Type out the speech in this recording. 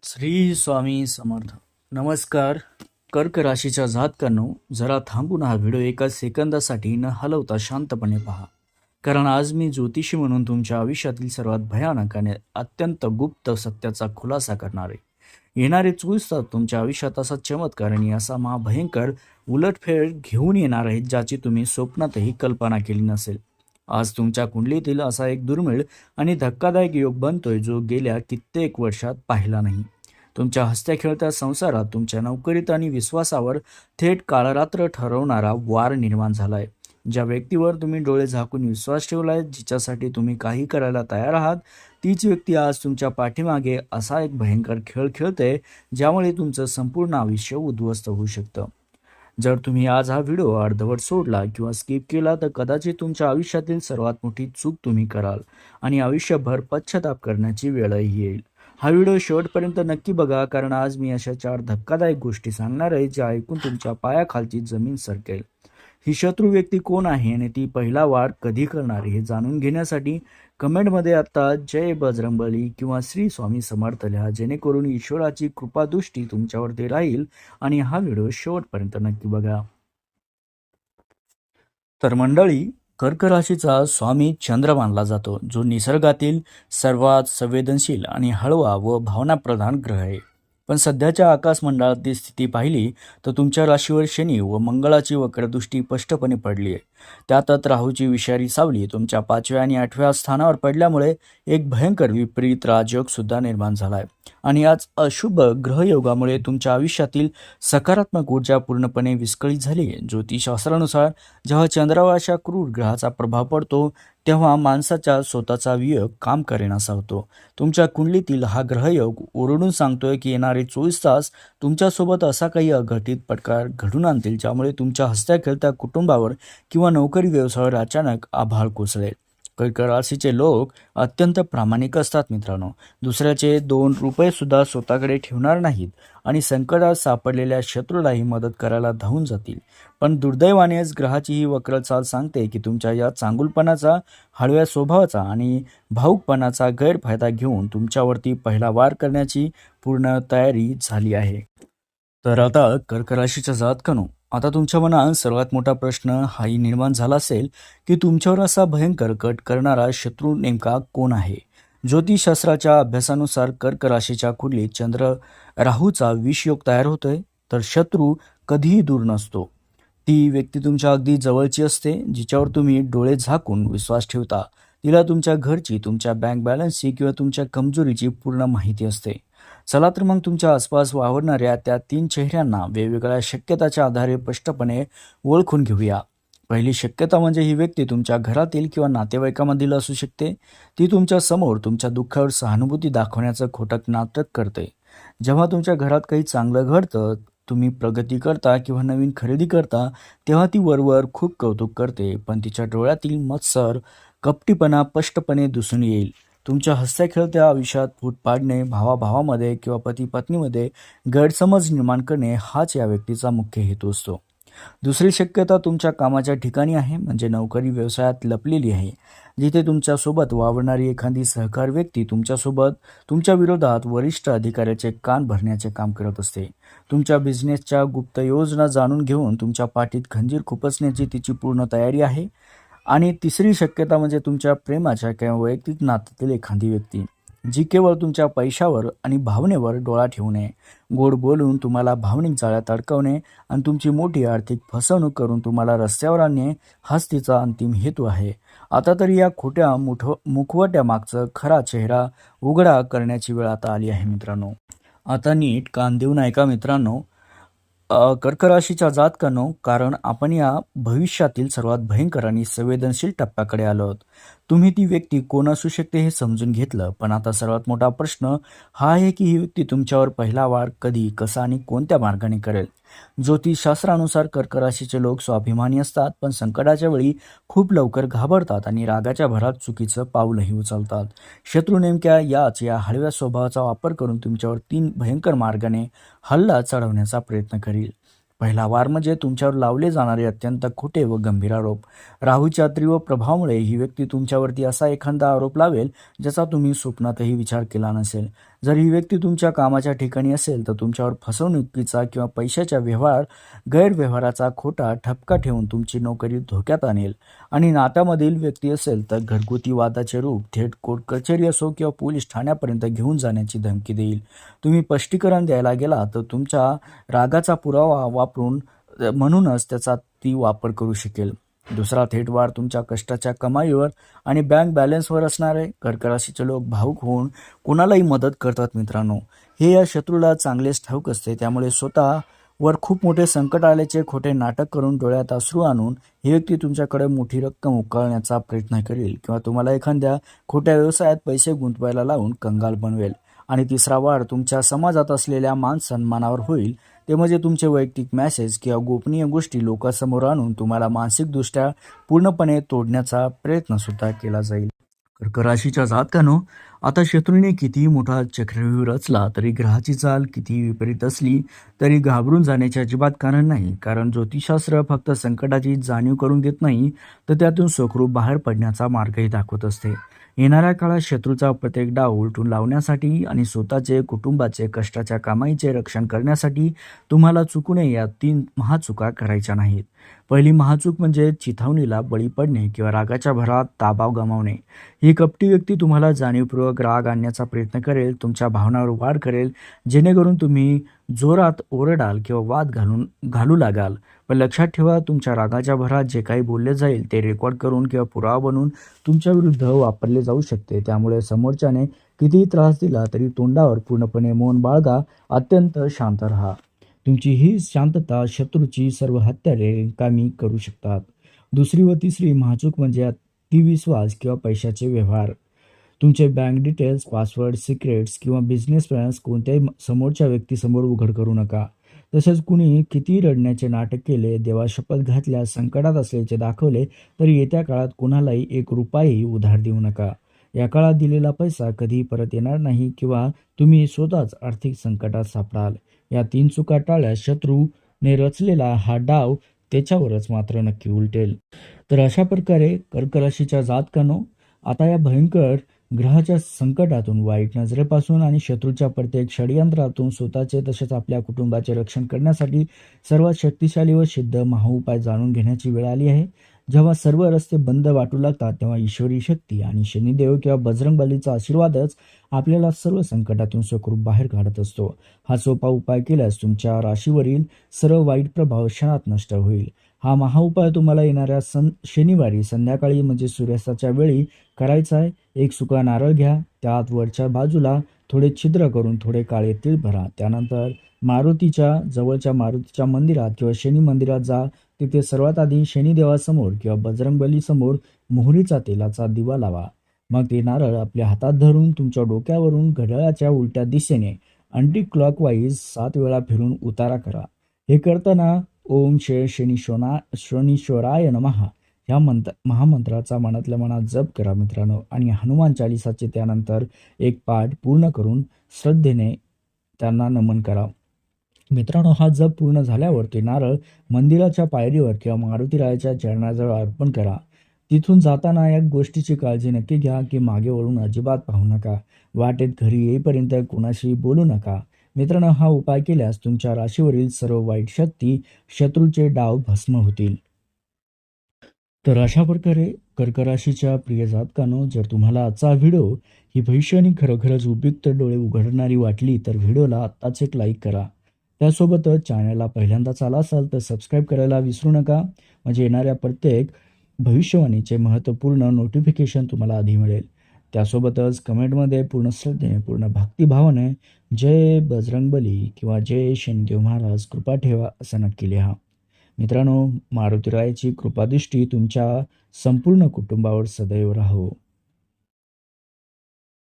श्री स्वामी समर्थ. नमस्कार. कर्क राशीच्या जातकांनो, जरा थांबून हा व्हिडिओ एका सेकंदासाठी न हलवता शांतपणे पहा. कारण आज मी ज्योतिषी म्हणून तुमच्या आयुष्यातील सर्वात भयानक आणि अत्यंत गुप्त सत्याचा खुलासा करणार आहे. येणारे 24 तास तुमच्या आयुष्यात असा चमत्कार आणि असा महाभयंकर उलटफेर घेऊन येणार आहेत ज्याची तुम्ही स्वप्नातही कल्पना केली नसेल. आज तुमच्या कुंडलीतील असा एक दुर्मिळ आणि धक्कादायक योग बनतोय जो गेल्या कित्येक वर्षात पाहिला नाही. तुमच्या हसत्या खेळत्या संसारात, तुमच्या नोकरीत आणि विश्वासावर थेट काळरात्र ठरवणारा वार निर्माण झालाय. ज्या व्यक्तीवर तुम्ही डोळे झाकून विश्वास ठेवलाय, जिच्यासाठी तुम्ही काही करायला तयार आहात, तीच व्यक्ती आज तुमच्या पाठीमागे असा एक भयंकर खेळ खेळते ज्यामुळे तुमचं संपूर्ण आयुष्य उद्ध्वस्त होऊ शकतं. जर तुम्ही आज हा व्हिडिओ अर्धवट सोडला किंवा स्किप केला तर कदाचित तुमच्या आयुष्यातील सर्वात मोठी चूक तुम्ही कराल आणि आयुष्यभर पश्चाताप करण्याची वेळही येईल. हा व्हिडिओ शेवटपर्यंत नक्की बघा, कारण आज मी अशा 4 धक्कादायक गोष्टी सांगणार आहे ज्या ऐकून तुमच्या पायाखालची जमीन सरकेल. ही शत्रू व्यक्ती कोण आहे आणि ती पहिला वार कधी करणार हे जाणून घेण्यासाठी कमेंटमध्ये आता जय बजरंगबली किंवा श्री स्वामी समर्थ लिहा, जेणेकरून ईश्वराची कृपादृष्टी तुमच्यावरती राहील. आणि हा व्हिडिओ शेवटपर्यंत नक्की बघा. तर मंडळी, कर्क राशीचा स्वामी चंद्र मानला जातो, जो निसर्गातील सर्वात संवेदनशील आणि हळवा व भावनाप्रधान ग्रह आहे. पण सध्याच्या आकाशमंडळातील स्थिती पाहिली तर तुमच्या राशीवर शनी व मंगळाची वक्रदृष्टी स्पष्टपणे पडली आहे. त्यातच राहूची विषारी सावली तुमच्या 5व्या आणि 8व्या स्थानावर पडल्यामुळे एक भयंकर विपरीत राजयोग सुद्धा निर्माण झाला आहे. आणि आज अशुभ ग्रहयोगामुळे तुमच्या आयुष्यातील सकारात्मक ऊर्जा पूर्णपणे विस्कळीत झाली आहे. ज्योतिषशास्त्रानुसार जेव्हा चंद्रावर अशा क्रूर ग्रहाचा प्रभाव पडतो तेव्हा माणसाचा स्वतःचा वियोग काम करेनासा होतो. तुमच्या कुंडलीतील हा ग्रहयोग ओरडून सांगतोय की येणारे 24 तास तुमच्यासोबत असा काही अघटित प्रकार घडून आणतील ज्यामुळे तुमच्या हसत्या खेळत्या कुटुंबावर किंवा नोकरी व्यवसायावर अचानक आभाळ कोसळेल. कर्क राशीचे लोक अत्यंत प्रामाणिक असतात मित्रांनो. दुसऱ्याचे 2 रुपये सुद्धा स्वतःकडे ठेवणार नाहीत आणि संकटात सापडलेल्या शत्रूलाही मदत करायला धावून जातील. पण दुर्दैवानेच ग्रहाची ही वक्र चाल सांगते की तुमच्या या चांगुलपणाचा, हळव्या स्वभावाचा आणि भाऊकपणाचा गैरफायदा घेऊन तुमच्यावरती पहिला वार करण्याची पूर्ण तयारी झाली आहे. तर आता कर्क राशीच्या जातकांनो, आता तुमच्या मनात सर्वात मोठा प्रश्न हाही निर्माण झाला असेल की तुमच्यावर असा भयंकर कट करणारा शत्रू नेमका कोण आहे. ज्योतिषशास्त्राच्या अभ्यासानुसार कर्क राशीच्या कुंडलीत चंद्र राहूचा विषयोग तयार होतोय, तर शत्रू कधीही दूर नसतो. ती व्यक्ती तुमच्या अगदी जवळची असते, जिच्यावर तुम्ही डोळे झाकून विश्वास ठेवता. तिला तुमच्या घरची, तुमच्या बँक बॅलन्सची किंवा तुमच्या कमजोरीची पूर्ण माहिती असते. चला तर मग तुमच्या आसपास वावरणाऱ्या त्या 3 चेहऱ्यांना वेगवेगळ्या शक्यताच्या आधारे स्पष्टपणे ओळखून घेऊया. पहिली शक्यता म्हणजे ही व्यक्ती तुमच्या घरातील किंवा नातेवाईकामधील असू शकते. ती तुमच्या समोर तुमच्या दुःखावर सहानुभूती दाखवण्याचं खोटक नाटक करते. जेव्हा तुमच्या घरात काही चांगलं घडतं, तुम्ही प्रगती करता किंवा नवीन खरेदी करता, तेव्हा ती वरवर खूप कौतुक करते, पण तिच्या डोळ्यातील मत्सर, कपटीपणा स्पष्टपणे दिसून येईल. तुमच्या हसत्या खेळत्या आयुष्यात फूट पाडणे, भावाभावामध्ये किंवा पती पत्नीमध्ये गैरसमज निर्माण करणे हाच या व्यक्तीचा मुख्य हेतू असतो. दुसरी शक्यता तुमच्या कामाच्या ठिकाणी आहे, म्हणजे नोकरी व्यवसायात लपलेली आहे, जिथे तुमच्यासोबत वावरणारी एखादी सहकार व्यक्ती तुमच्या विरोधात वरिष्ठ अधिकाऱ्याचे कान भरण्याचे काम करत असते. तुमच्या बिझनेसच्या गुप्त योजना जाणून घेऊन तुमच्या पाठीत खंजीर खुपसण्याची तिची पूर्ण तयारी आहे. आणि तिसरी शक्यता म्हणजे तुमच्या प्रेमाच्या किंवा वैयक्तिक नात्यातील एखादी व्यक्ती, जी केवळ तुमच्या पैशावर आणि भावनेवर डोळा ठेवणे, गोड बोलून तुम्हाला भावनिक जाळ्यात अडकवणे आणि तुमची मोठी आर्थिक फसवणूक करून तुम्हाला रस्त्यावर आणणे हाच तिचा अंतिम हेतू आहे. आता तरी या खोट्या मुखवट्यामागचा खरा चेहरा उघडा करण्याची वेळ आता आली आहे मित्रांनो. आता नीट कान देऊन ऐका मित्रांनो, कर्क राशीच्या जातकांनो, कारण आपण या भविष्यातील सर्वात भयंकर आणि संवेदनशील टप्प्याकडे आलो आहोत. तुम्ही ती व्यक्ती कोण असू शकते हे समजून घेतलं, पण आता सर्वात मोठा प्रश्न हा आहे की ही व्यक्ती तुमच्यावर पहिला वार कधी, कसा आणि कोणत्या मार्गाने करेल. ज्योतिषशास्त्रानुसार कर्क राशीचे लोक स्वाभिमानी असतात, पण संकटाच्या वेळी खूप लवकर घाबरतात आणि रागाच्या भरात चुकीचं पाऊलही उचलतात. शत्रू नेमक्या या हळव्या स्वभावाचा वापर करून तुमच्यावर 3 भयंकर मार्गाने हल्ला चढवण्याचा प्रयत्न करील. पहिला वार म्हणजे तुमच्यावर लावले जाणारे अत्यंत खोटे व गंभीर आरोप. राहूच्या तीव्र प्रभावामुळे ही व्यक्ती तुमच्यावरती असा एखादा आरोप लावेल ज्याचा तुम्ही स्वप्नातही विचार केला नसेल. जर ही व्यक्ती तुमच्या कामाच्या ठिकाणी असेल तर तुमच्यावर फसवणुकीचा किंवा पैशाच्या गैरव्यवहाराचा खोटा ठपका ठेवून तुमची नोकरी धोक्यात आणेल. आणि नात्यामधील व्यक्ती असेल तर घरगुती वादाचे रूप थेट कोर्ट कचेरी असो किंवा पोलीस ठाण्यापर्यंत घेऊन जाण्याची धमकी देईल. तुम्ही स्पष्टीकरण द्यायला गेला तर तुमच्या रागाचा पुरावा वापरून म्हणूनच त्याचा ती वापर करू शकेल. दुसरा थेट वार तुमच्या कष्टाच्या कमाईवर आणि बँक बॅलन्सवर असणार आहे. कर्क राशीचे लोक भावुक होऊन कोणालाही मदत करतात मित्रांनो. हे या शत्रूला चांगलेच ठाऊक असते. त्यामुळे स्वतःवर खूप मोठे संकट आल्याचे खोटे नाटक करून डोळ्यात अश्रू आणून ही व्यक्ती तुमच्याकडे मोठी रक्कम उकळण्याचा प्रयत्न करेल किंवा तुम्हाला एखाद्या खोट्या व्यवसायात पैसे गुंतवायला लावून कंगाल बनवेल. आणि तिसरा वार तुमच्या समाजात असलेल्या मान सन्मानावर होईल. ते म्हणजे तुमचे वैयक्तिक मेसेज किंवा गोपनीय गोष्टी लोकांसमोर आणून तुम्हाला मानसिकदृष्ट्या पूर्णपणे तोडण्याचा प्रयत्न सुद्धा केला जाईल. कर्क राशीच्या जातकांनो, आता शत्रूने कितीही मोठा चक्रव्यूह रचला तरी ग्रहाची चाल कितीही विपरीत असली तरी घाबरून जाण्याचे अजिबात कारण नाही. कारण ज्योतिषशास्त्र फक्त संकटाची जाणीव करून देत नाही तर त्यातून सुखरूप बाहेर पडण्याचा मार्गही दाखवत असते. येणाऱ्या काळात शत्रूचा प्रत्येक डाव उलटून लावण्यासाठी आणि स्वतःचे कुटुंबाचे कष्टाच्या कमाईचे रक्षण करण्यासाठी तुम्हाला चुकू नये या 3 महाचुका करायच्या नाहीत. पहिली महाचूक म्हणजे चिथावणीला बळी पडणे किंवा रागाच्या भरात ताबा गमावणे. ही कपटी व्यक्ती तुम्हाला जाणीवपूर्वक राग आणण्याचा प्रयत्न करेल, तुमच्या भावनावर वार करेल जेणेकरून तुम्ही जोरात ओरडाल किंवा वाद घालू लागाल. पण लक्षात ठेवा, तुमच्या रागाच्या भरात जे काही बोलले जाईल ते रेकॉर्ड करून किंवा पुरावा बनवून तुमच्या विरुद्ध वापरले जाऊ शकते. त्यामुळे समोरच्याने कितीही त्रास दिला तरी तोंडावर पूर्णपणे मौन बाळगा, अत्यंत शांत राहा. तुमची ही शांतता शत्रूची सर्व हत्यारे रिकामी करू शकतात. दुसरी व तिसरी महाचूक म्हणजे अतिविश्वास किंवा पैशाचे व्यवहार. तुमचे बँक डिटेल्स, पासवर्ड, सिक्रेट्स किंवा बिझनेस प्लॅन्स कोणत्याही समोरच्या व्यक्तीसमोर उघड करू नका. तसेच कुणी किती रडण्याचे नाटक केले, देवा शपथ घातल्या, संकटात असल्याचे दाखवले तरी येत्या काळात कोणालाही 1 रुपयाही उधार देऊ नका. या काळात दिलेला पैसा कधीही परत येणार नाही किंवा तुम्ही स्वतःच आर्थिक संकटात सापडाल. या 3 चुका टाळल्यास शत्रूने रचलेला हा डाव त्याच्यावरच मात्र नक्की उलटेल. तर अशा प्रकारे कर्क राशीच्या जातकांनो, आता या भयंकर ग्रहाच्या संकटातून, वाईट नजरेपासून आणि शत्रूच्या प्रत्येक षडयंत्रातून स्वतःचे तसेच आपल्या कुटुंबाचे रक्षण करण्यासाठी सर्वात शक्तिशाली व सिद्ध महाउपाय जाणून घेण्याची वेळ आली आहे. जेव्हा सर्व रस्ते बंद वाटू लागतात तेव्हा ईश्वरी शक्ती आणि शनिदेव किंवा बजरंग बलीचा आशीर्वादच आपल्याला सर्व संकटातून सुखरूप बाहेर काढत असतो. हा सोपा उपाय केल्यास तुमच्या राशीवरील सर्व वाईट प्रभाव क्षणात नष्ट होईल. हा महाउपाय तुम्हाला येणाऱ्या शनिवारी संध्याकाळी म्हणजे सूर्यास्ताच्या वेळी करायचा आहे. 1 सुका नारळ घ्या, त्यात वरच्या बाजूला थोडे छिद्र करून थोडे काळे तीळ भरा. त्यानंतर जवळच्या मारुतीच्या मंदिरात किंवा शनी मंदिरात जा. तिथे सर्वात आधी शनिदेवासमोर किंवा बजरंग बलीसमोर मोहरीचा तेलाचा दिवा लावा. मग ते नारळ आपल्या हातात धरून तुमच्या डोक्यावरून घड्याळाच्या उलट्या दिशेने अँटी क्लॉकवाईज 7 वेळा फिरून उतारा करा. हे करताना ओम शनीश्वराय नमः या महामंत्राचा मनातल्या मनात जप करा मित्रांनो. आणि हनुमान चालिसाचे त्यानंतर 1 पाठ पूर्ण करून श्रद्धेने त्यांना नमन करा. मित्रांनो, हा जप पूर्ण झाल्यावर ते नारळ मंदिराच्या पायरीवर किंवा मारुतीरायाच्या चरणाजवळ अर्पण करा. तिथून जाताना या गोष्टीची काळजी नक्की घ्या की मागे वळून अजिबात पाहू नका. वाटेत घरी येईपर्यंत कोणाशी बोलू नका. मित्रांनो, हा उपाय केल्यास तुमच्या राशीवरील सर्व वाईट शक्ती, शत्रूचे डाव भस्म होतील. तर अशा प्रकारे कर्क राशीच्या प्रिय जातकांनो, जर तुम्हाला आजचा व्हिडिओ ही भविष्याने खरोखरच उपयुक्त, डोळे उघडणारी वाटली तर व्हिडिओला आत्ताच एक लाईक करा. त्यासोबतच चॅनलला पहिल्यांदाच आला असाल तर सबस्क्राईब करायला विसरू नका, म्हणजे येणाऱ्या प्रत्येक भविष्यवाणीचे महत्त्वपूर्ण नोटिफिकेशन तुम्हाला आधी मिळेल. त्यासोबतच कमेंटमध्ये पूर्ण श्रद्धेने, पूर्ण भक्तिभावाने जय बजरंगबली किंवा जय शनिदेव महाराज कृपा ठेवा असं नक्की लिहा. मित्रांनो, मारुतीरायाची कृपादृष्टी तुमच्या संपूर्ण कुटुंबावर सदैव राहो.